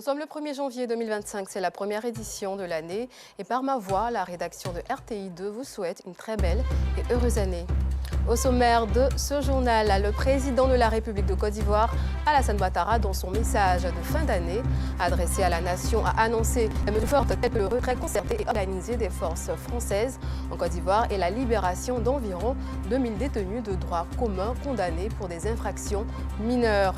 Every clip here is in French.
sommes le 1er janvier 2025, c'est la première édition de l'année et par ma voix, la rédaction de RTI2 vous souhaite une très belle et heureuse année. Au sommaire de ce journal, le président de la République de Côte d'Ivoire, Alassane Ouattara, dans son message de fin d'année adressé à la nation, a annoncé des mesures fortes telles que le retrait concerté et organisé des forces françaises en Côte d'Ivoire et la libération d'environ 2000 détenus de droit commun condamnés pour des infractions mineures.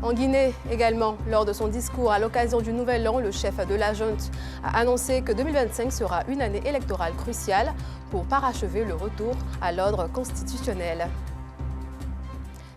En Guinée également, lors de son discours à l'occasion du Nouvel An, le chef de la junte a annoncé que 2025 sera une année électorale cruciale pour parachever le retour à l'ordre constitutionnel.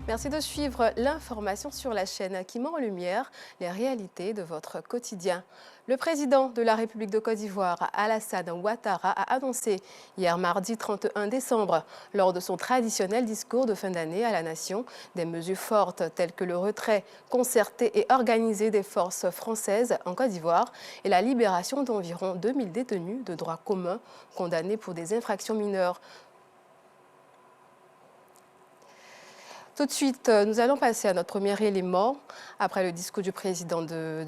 Merci de suivre l'information sur la chaîne qui met en lumière les réalités de votre quotidien. Le président de la République de Côte d'Ivoire, Alassane Ouattara, a annoncé hier mardi 31 décembre, lors de son traditionnel discours de fin d'année à la nation, des mesures fortes telles que le retrait concerté et organisé des forces françaises en Côte d'Ivoire et la libération d'environ 2000 détenus de droit commun condamnés pour des infractions mineures. Tout de suite, nous allons passer à notre premier élément. Après le discours du président de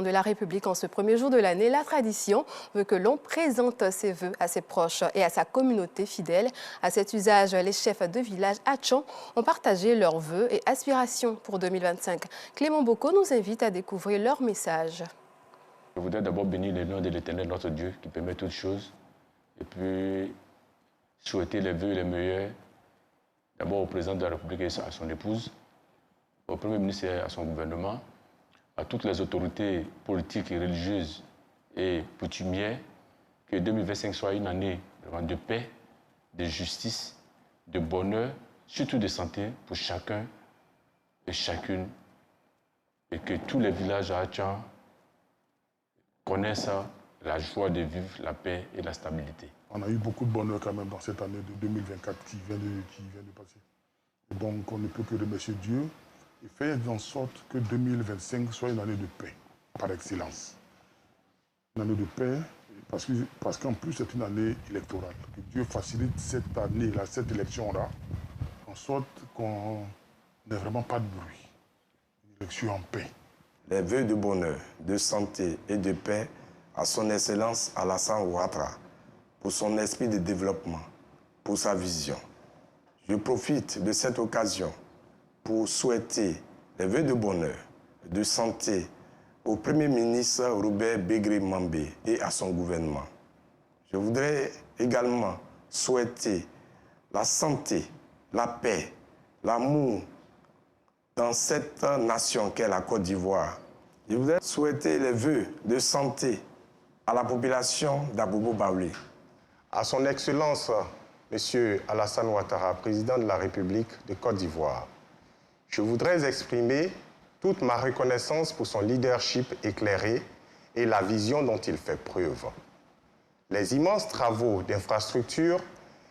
la République en ce premier jour de l'année, la tradition veut que l'on présente ses vœux à ses proches et à sa communauté fidèle. À cet usage, les chefs de village à Tchon ont partagé leurs vœux et aspirations pour 2025. Clément Boko nous invite à découvrir leur message. Je voudrais d'abord bénir le nom de l'Éternel, notre Dieu, qui permet toutes choses, et puis souhaiter les vœux les meilleurs. D'abord au président de la République et à son épouse, au Premier ministre et à son gouvernement, à toutes les autorités politiques et religieuses et coutumières, que 2025 soit une année de paix, de justice, de bonheur, surtout de santé pour chacun et chacune, et que tous les villages à Hatchan connaissent la joie de vivre la paix et la stabilité. On a eu beaucoup de bonheur quand même dans cette année de 2024 qui vient de passer. Et donc on ne peut que remercier Dieu et faire en sorte que 2025 soit une année de paix, par excellence. Une année de paix, parce qu'en plus c'est une année électorale. Que Dieu facilite cette année-là, cette élection-là, en sorte qu'on n'ait vraiment pas de bruit. Une élection en paix. Les vœux de bonheur, de santé et de paix à son Excellence Alassane Ouattara, pour son esprit de développement, pour sa vision. Je profite de cette occasion pour souhaiter les vœux de bonheur, de santé au Premier ministre Robert Begré-Mambé et à son gouvernement. Je voudrais également souhaiter la santé, la paix, l'amour dans cette nation qu'est la Côte d'Ivoire. Je voudrais souhaiter les vœux de santé à la population d'Abobo-Baoulé. À son Excellence, M. Alassane Ouattara, président de la République de Côte d'Ivoire, je voudrais exprimer toute ma reconnaissance pour son leadership éclairé et la vision dont il fait preuve. Les immenses travaux d'infrastructure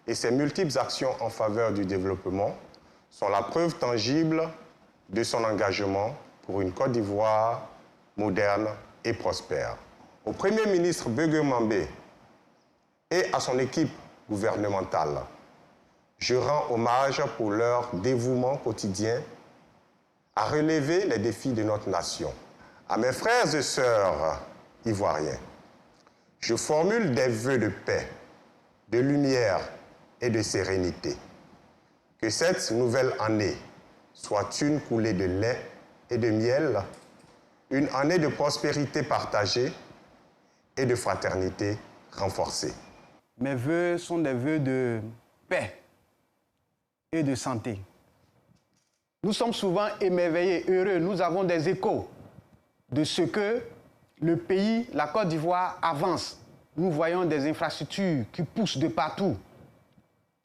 et ses multiples actions en faveur du développement sont la preuve tangible de son engagement pour une Côte d'Ivoire moderne et prospère. Au Premier ministre Begré-Mambé et à son équipe gouvernementale, je rends hommage pour leur dévouement quotidien à relever les défis de notre nation. À mes frères et sœurs ivoiriens, je formule des vœux de paix, de lumière et de sérénité. Que cette nouvelle année soit une coulée de lait et de miel, une année de prospérité partagée et de fraternité renforcée. Mes vœux sont des vœux de paix et de santé. Nous sommes souvent émerveillés, heureux, nous avons des échos de ce que le pays, la Côte d'Ivoire, avance. Nous voyons des infrastructures qui poussent de partout.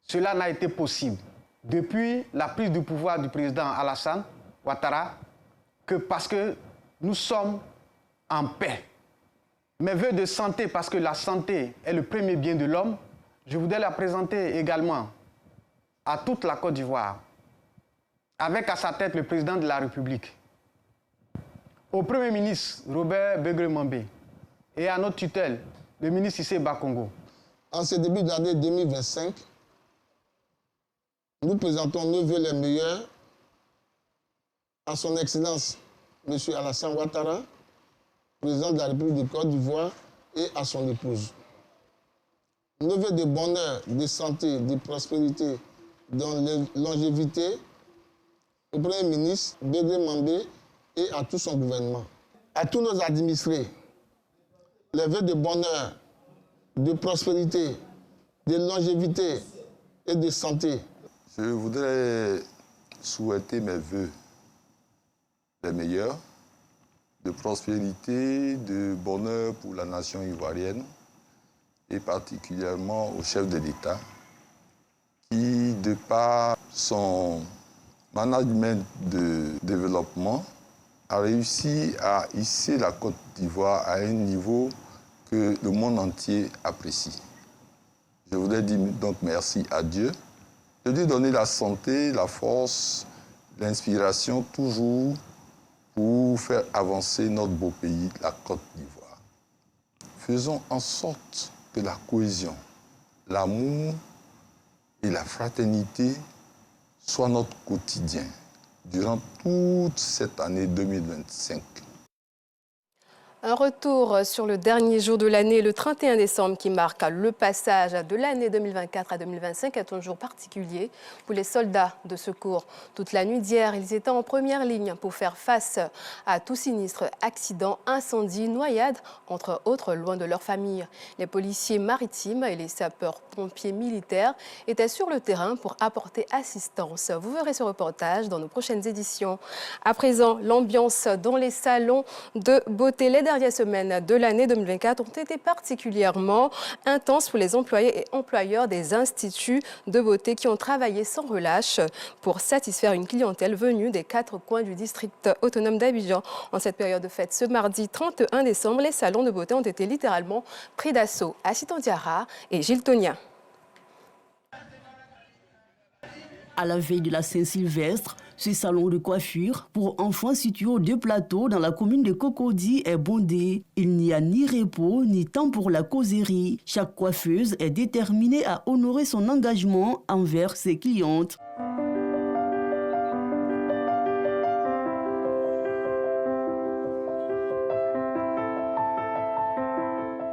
Cela n'a été possible depuis la prise du pouvoir du président Alassane Ouattara que parce que nous sommes en paix. Mes vœux de santé, parce que la santé est le premier bien de l'homme, je voudrais la présenter également à toute la Côte d'Ivoire, avec à sa tête le président de la République, au Premier ministre Robert Begré-Mambé et à notre tutelle, le ministre Cissé Bakongo. En ce début d'année 2025, nous présentons nos vœux les meilleurs à son Excellence M. Alassane Ouattara, président de la République de Côte d'Ivoire, et à son épouse. Nos vœux de bonheur, de santé, de prospérité, de longévité au Premier ministre Bédé Mambé et à tout son gouvernement. À tous nos administrés, les vœux de bonheur, de prospérité, de longévité et de santé. Je voudrais souhaiter mes vœux les meilleurs, de prospérité, de bonheur pour la nation ivoirienne et particulièrement au chef de l'État qui, de par son management de développement, a réussi à hisser la Côte d'Ivoire à un niveau que le monde entier apprécie. Je voudrais dire donc merci à Dieu de lui donner la santé, la force, l'inspiration toujours pour faire avancer notre beau pays, la Côte d'Ivoire. Faisons en sorte que la cohésion, l'amour et la fraternité soient notre quotidien durant toute cette année 2025. Un retour sur le dernier jour de l'année, le 31 décembre, qui marque le passage de l'année 2024 à 2025, est un jour particulier pour les soldats de secours. Toute la nuit d'hier, ils étaient en première ligne pour faire face à tout sinistre, accident, incendie, noyade, entre autres, loin de leur famille. Les policiers maritimes et les sapeurs-pompiers militaires étaient sur le terrain pour apporter assistance. Vous verrez ce reportage dans nos prochaines éditions. À présent, l'ambiance dans les salons de beauté. Les dernières semaines de l'année 2024 ont été particulièrement intenses pour les employés et employeurs des instituts de beauté qui ont travaillé sans relâche pour satisfaire une clientèle venue des 4 coins du district autonome d'Abidjan. En cette période de fête, ce mardi 31 décembre, les salons de beauté ont été littéralement pris d'assaut. Assitan Diarra et Gilles Tonia. À la veille de la Saint-Sylvestre, ce salon de coiffure pour enfants situé aux 2 plateaux dans la commune de Cocody est bondé. Il n'y a ni repos ni temps pour la causerie. Chaque coiffeuse est déterminée à honorer son engagement envers ses clientes.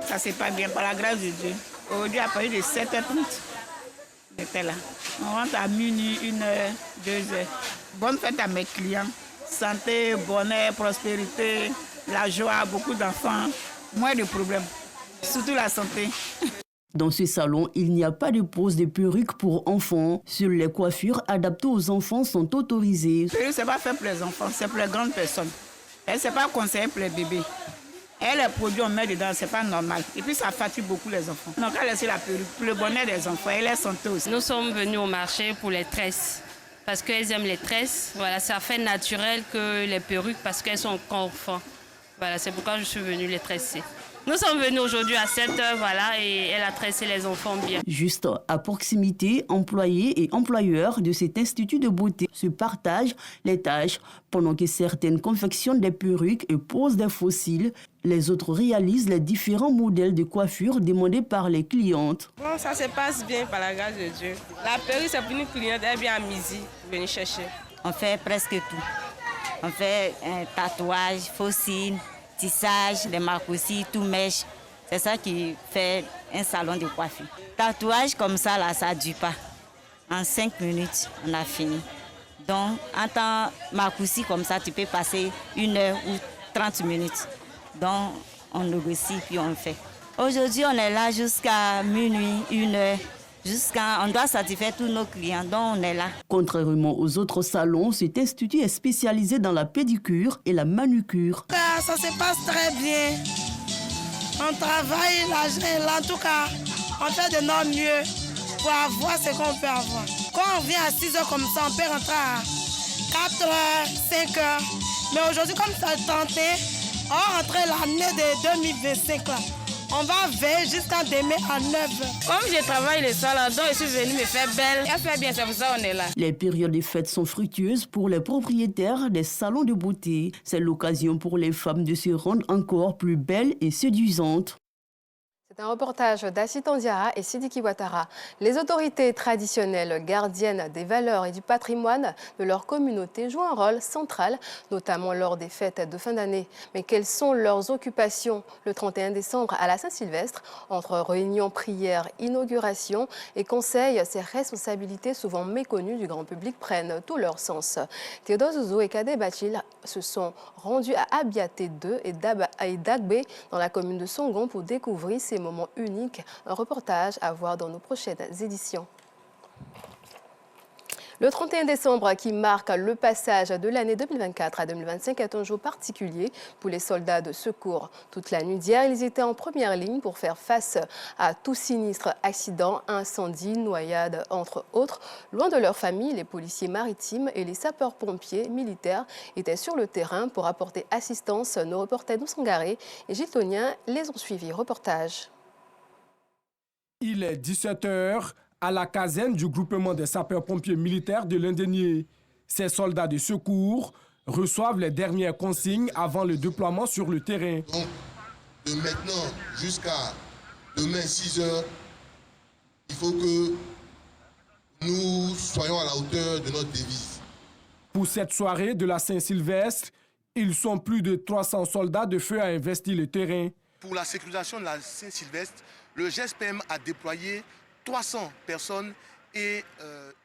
Ça c'est pas bien, par la grâce de Dieu. Aujourd'hui, à partir de 7h30, on était là. On rentre à minuit, 1h, 2h. Bonne fête à mes clients. Santé, bonheur, prospérité, la joie, beaucoup d'enfants, moins de problèmes. Surtout la santé. Dans ce salon, il n'y a pas de pose de perruques pour enfants. Seules les coiffures adaptées aux enfants sont autorisées. Perruque, c'est pas fait pour les enfants, c'est pour les grandes personnes. Et c'est pas conseillé pour les bébés. Et les produits on met dedans, c'est pas normal. Et puis ça fatigue beaucoup les enfants. Donc à laisser la perruque pour le bonheur des enfants et la santé aussi. Nous sommes venus au marché pour les tresses. Parce qu'elles aiment les tresses. Voilà, ça fait naturel que les perruques parce qu'elles sont conformes. Voilà, c'est pourquoi je suis venue les tresser. Nous sommes venus aujourd'hui à 7h, voilà, et elle a tressé les enfants bien. Juste à proximité, employés et employeurs de cet institut de beauté se partagent les tâches. Pendant que certaines confectionnent des perruques et posent des fossiles, les autres réalisent les différents modèles de coiffure demandés par les clientes. Bon, ça se passe bien par la grâce de Dieu. La perruque, c'est pour une cliente, elle vient à midi pour venir chercher. On fait presque tout. On fait un tatouage, fossile, tissage, les marcoussis, tout mèche. C'est ça qui fait un salon de coiffure. Tatouage comme ça, là, ça ne dure pas. En 5 minutes, on a fini. Donc, en temps marcoussis comme ça, tu peux passer 1 heure ou 30 minutes. Donc, on négocie puis on fait. Aujourd'hui, on est là jusqu'à minuit, 1 heure. On doit satisfaire tous nos clients, donc on est là. Contrairement aux autres salons, cet institut est spécialisé dans la pédicure et la manucure. Ça se passe très bien. On travaille, en tout cas, on fait de notre mieux pour avoir ce qu'on peut avoir. Quand on vient à 6h comme ça, on peut rentrer à 4h, 5h. Mais aujourd'hui, comme ça tenté, on va rentrer l'année de 2025 là. On va veiller jusqu'à demain à 9h. Comme je travaille le soir, donc je suis venue me faire belle. Elle fait bien, c'est pour ça qu'on est là. Les périodes de fêtes sont fructueuses pour les propriétaires des salons de beauté. C'est l'occasion pour les femmes de se rendre encore plus belles et séduisantes. Un reportage d'Assitan Diarra et Sidiki Ouattara. Les autorités traditionnelles, gardiennes des valeurs et du patrimoine de leur communauté, jouent un rôle central, notamment lors des fêtes de fin d'année. Mais quelles sont leurs occupations le 31 décembre à la Saint-Sylvestre? Entre réunions, prières, inaugurations et conseils, ces responsabilités souvent méconnues du grand public prennent tout leur sens. Théodore Zouzou et Kadé Bachil se sont rendus à Abiaté 2 et Dagbe dans la commune de Songon pour découvrir ces moments uniques. Un reportage à voir dans nos prochaines éditions. Le 31 décembre, qui marque le passage de l'année 2024 à 2025, est un jour particulier pour les soldats de secours. Toute la nuit d'hier, ils étaient en première ligne pour faire face à tout sinistre, accident, incendie, noyade, entre autres. Loin de leur famille, les policiers maritimes et les sapeurs-pompiers militaires étaient sur le terrain pour apporter assistance. Nos reporters Noussangaré et Gilles Tonien les ont suivis. Reportage. Il est 17h à la caserne du groupement des sapeurs-pompiers militaires de l'Indénié. Ces soldats de secours reçoivent les dernières consignes avant le déploiement sur le terrain. Donc, de maintenant jusqu'à demain 6h, il faut que nous soyons à la hauteur de notre devise. Pour cette soirée de la Saint-Sylvestre, ils sont plus de 300 soldats de feu à investir le terrain. Pour la sécurisation de la Saint-Sylvestre, le GSPM a déployé 300 personnes et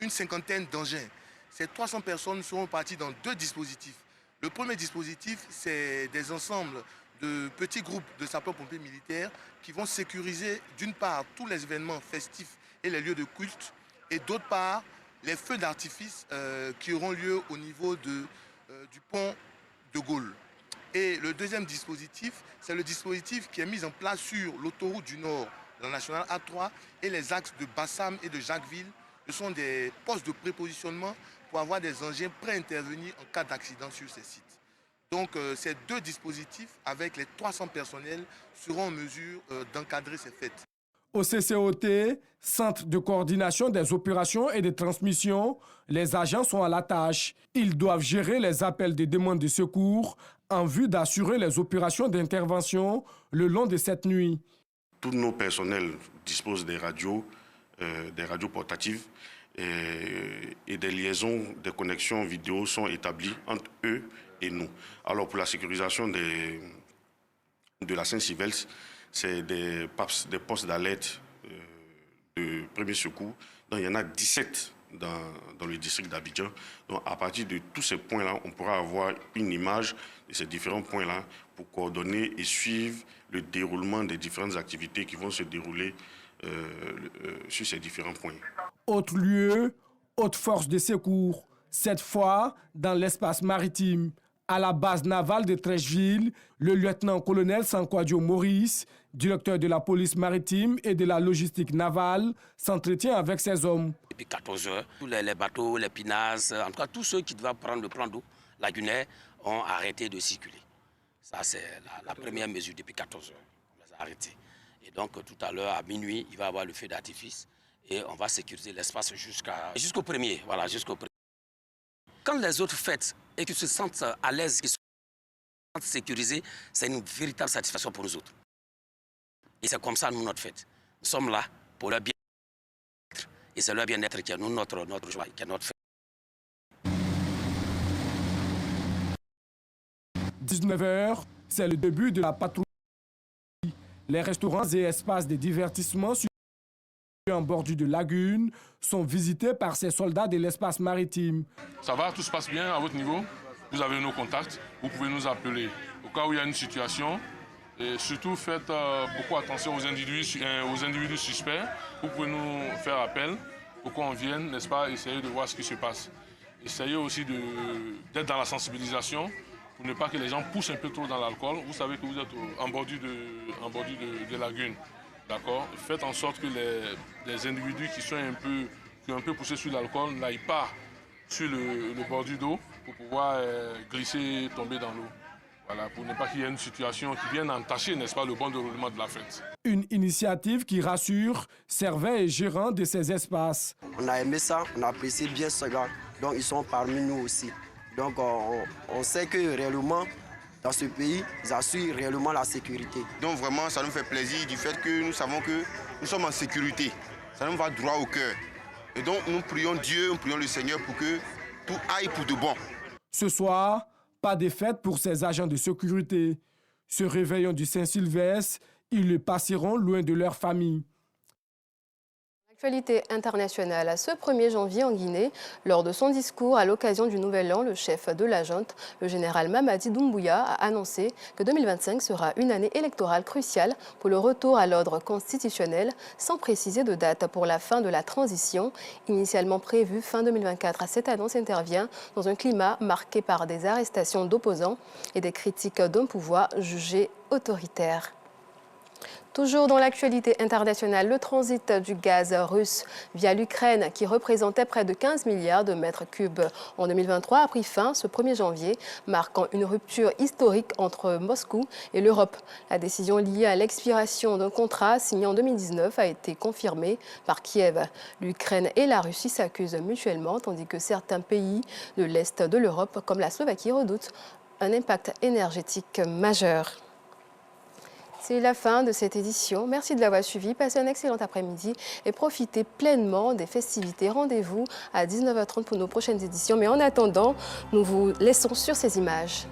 une cinquantaine d'engins. Ces 300 personnes seront parties dans deux dispositifs. Le premier dispositif, c'est des ensembles de petits groupes de sapeurs-pompiers militaires qui vont sécuriser d'une part tous les événements festifs et les lieux de culte et d'autre part les feux d'artifice qui auront lieu au niveau du pont de Gaulle. Et le deuxième dispositif, c'est le dispositif qui est mis en place sur l'autoroute du Nord, la nationale A3 et les axes de Bassam et de Jacquesville. Ce sont des postes de prépositionnement pour avoir des engins prêts à intervenir en cas d'accident sur ces sites. Donc ces deux dispositifs, avec les 300 personnels, seront en mesure d'encadrer ces fêtes. Au CCOT, Centre de coordination des opérations et des transmissions, les agents sont à la tâche. Ils doivent gérer les appels des demandes de secours en vue d'assurer les opérations d'intervention le long de cette nuit. Tous nos personnels disposent des radios portatives et des liaisons, des connexions vidéo sont établies entre eux et nous. Alors pour la sécurisation de la Saint-Sylvestre, c'est des postes d'alerte de premier secours. Donc, il y en a 17 dans le district d'Abidjan. Donc à partir de tous ces points-là, on pourra avoir une image de ces différents points-là pour coordonner et suivre le déroulement des différentes activités qui vont se dérouler sur ces différents points. Autre lieu, haute force de secours, cette fois dans l'espace maritime. À la base navale de Trècheville, le lieutenant-colonel Sankwadio Maurice, directeur de la police maritime et de la logistique navale, s'entretient avec ses hommes. Depuis 14 heures, tous les bateaux, les pinasses, en tout cas tous ceux qui devaient prendre le plan d'eau lagunaire ont arrêté de circuler. Ça, c'est la première mesure depuis 14 heures. On les a arrêtés. Et donc tout à l'heure, à minuit, il va y avoir le feu d'artifice et on va sécuriser l'espace jusqu'au premier. Voilà, jusqu'au premier. Quand les autres fêtent et qu'ils se sentent à l'aise, qu'ils se sentent sécurisés, c'est une véritable satisfaction pour nous autres. Et c'est comme ça, nous, notre fête. Nous sommes là pour leur bien-être. Et c'est leur bien-être qui est notre joie, qui est notre fête. 19h, c'est le début de la patrouille. Les restaurants et espaces de divertissement en bordure de lagune sont visités par ces soldats de l'espace maritime. Ça va, tout se passe bien à votre niveau. Vous avez nos contacts, vous pouvez nous appeler au cas où il y a une situation. Et surtout, faites beaucoup attention aux individus suspects. Vous pouvez nous faire appel pour qu'on vienne, n'est-ce pas, essayer de voir ce qui se passe. Essayez aussi d'être dans la sensibilisation pour ne pas que les gens poussent un peu trop dans l'alcool. Vous savez que vous êtes en bordure de lagune. D'accord. Faites en sorte que les individus qui ont un peu poussé sur l'alcool n'aillent pas sur le bord d'eau pour pouvoir glisser, tomber dans l'eau. Voilà, pour ne pas qu'il y ait une situation qui vienne entacher, n'est-ce pas, le bon déroulement de la fête. Une initiative qui rassure serveurs et gérants de ces espaces. On a aimé ça, on apprécie bien ce gars. Donc ils sont parmi nous aussi. Donc on sait que réellement, dans ce pays, ils assurent réellement la sécurité. Donc vraiment, ça nous fait plaisir du fait que nous savons que nous sommes en sécurité. Ça nous va droit au cœur. Et donc nous prions Dieu, nous prions le Seigneur pour que tout aille pour de bon. Ce soir, pas de fête pour ces agents de sécurité. Ce réveillon du Saint-Sylvestre, ils le passeront loin de leur famille. Actualité internationale. Ce 1er janvier en Guinée, lors de son discours à l'occasion du Nouvel An, le chef de la junte, le général Mamadi Doumbouya, a annoncé que 2025 sera une année électorale cruciale pour le retour à l'ordre constitutionnel, sans préciser de date pour la fin de la transition, initialement prévue fin 2024. Cette annonce intervient dans un climat marqué par des arrestations d'opposants et des critiques d'un pouvoir jugé autoritaire. Toujours dans l'actualité internationale, le transit du gaz russe via l'Ukraine, qui représentait près de 15 milliards de mètres cubes en 2023, a pris fin ce 1er janvier, marquant une rupture historique entre Moscou et l'Europe. La décision liée à l'expiration d'un contrat signé en 2019 a été confirmée par Kiev. L'Ukraine et la Russie s'accusent mutuellement, tandis que certains pays de l'Est de l'Europe, comme la Slovaquie, redoutent un impact énergétique majeur. C'est la fin de cette édition. Merci de l'avoir suivi. Passez un excellent après-midi et profitez pleinement des festivités. Rendez-vous à 19h30 pour nos prochaines éditions. Mais en attendant, nous vous laissons sur ces images.